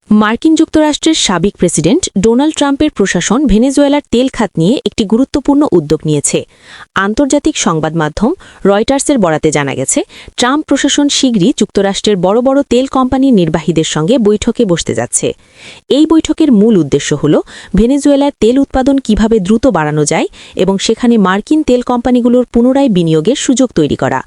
মার্কিন যুক্তরাষ্ট্রের সাবেক প্রেসিডেন্ট ডোনাল্ড ট্রাম্পের প্রশাসন ভেনেজুয়েলার তেল খাত নিয়ে একটি গুরুত্বপূর্ণ উদ্যোগ নিয়েছে। আন্তর্জাতিক সংবাদ মাধ্যম রয়টার্সের বরাতে জানা গেছে, ট্রাম্প প্রশাসন শীঘ্রই যুক্তরাষ্ট্রের বড় বড় তেল কোম্পানির নির্বাহীদের সঙ্গে বৈঠকে বসতে যাচ্ছে। এই বৈঠকের মূল উদ্দেশ্য হল ভেনেজুয়েলার তেল উৎপাদন কিভাবে দ্রুত বাড়ানো যায় এবং সেখানে মার্কিন তেল কোম্পানিগুলোর পুনরায় বিনিয়োগের সুযোগ তৈরি করা।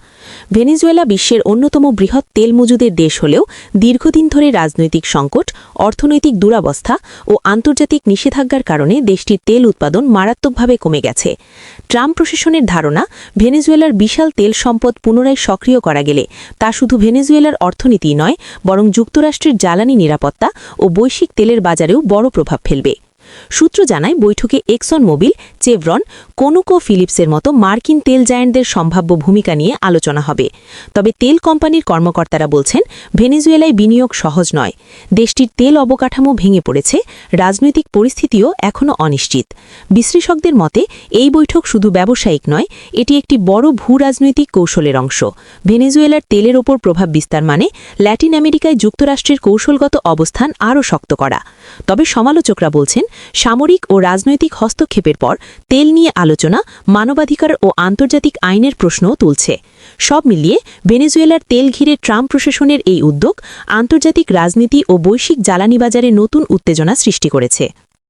ভেনেজুয়েলা বিশ্বের অন্যতম বৃহৎ তেল মজুদের দেশ হলেও দীর্ঘদিন ধরে রাজনৈতিক সংকট, অর্থনৈতিক দুরাবস্থা ও আন্তর্জাতিক নিষেধাজ্ঞার কারণে দেশটির তেল উৎপাদন মারাত্মকভাবে কমে গেছে। ট্রাম্প প্রশাসনের ধারণা, ভেনেজুয়েলার বিশাল তেল সম্পদ পুনরায় সক্রিয় করা গেলে তা শুধু ভেনেজুয়েলার অর্থনীতিই নয়, বরং যুক্তরাষ্ট্রের জ্বালানি নিরাপত্তা ও বৈশ্বিক তেলের বাজারেও বড় প্রভাব ফেলবে। সূত্র জানায়, বৈঠকে এক্সন মোবিল, চেভরন, কোনুকো ফিলিপসের মতো মার্কিন তেল জায়ান্টদের সম্ভাব্য ভূমিকা নিয়ে আলোচনা হবে। তবে তেল কোম্পানির কর্মকর্তারা বলছেন, ভেনেজুয়েলায় বিনিয়োগ সহজ নয়। দেশটির তেল অবকাঠামো ভেঙে পড়েছে, রাজনৈতিক পরিস্থিতিও এখনও অনিশ্চিত। বিশ্লেষকদের মতে এই বৈঠক শুধু ব্যবসায়িক নয়, এটি একটি বড় ভূ-রাজনৈতিক কৌশলের অংশ। ভেনেজুয়েলার তেলের ওপর প্রভাব বিস্তার মানে ল্যাটিন আমেরিকায় যুক্তরাষ্ট্রের কৌশলগত অবস্থান আরও শক্ত করা। তবে সমালোচকরা বলছেন, সামরিক ও রাজনৈতিক হস্তক্ষেপের পর তেল নিয়ে আলোচনা মানবাধিকার ও আন্তর্জাতিক আইনের প্রশ্নও তুলছে। সব মিলিয়ে ভেনেজুয়েলার তেল ঘিরে ট্রাম্প প্রশাসনের এই উদ্যোগ আন্তর্জাতিক রাজনীতি ও বৈশ্বিক জ্বালানি বাজারে নতুন উত্তেজনা সৃষ্টি করেছে।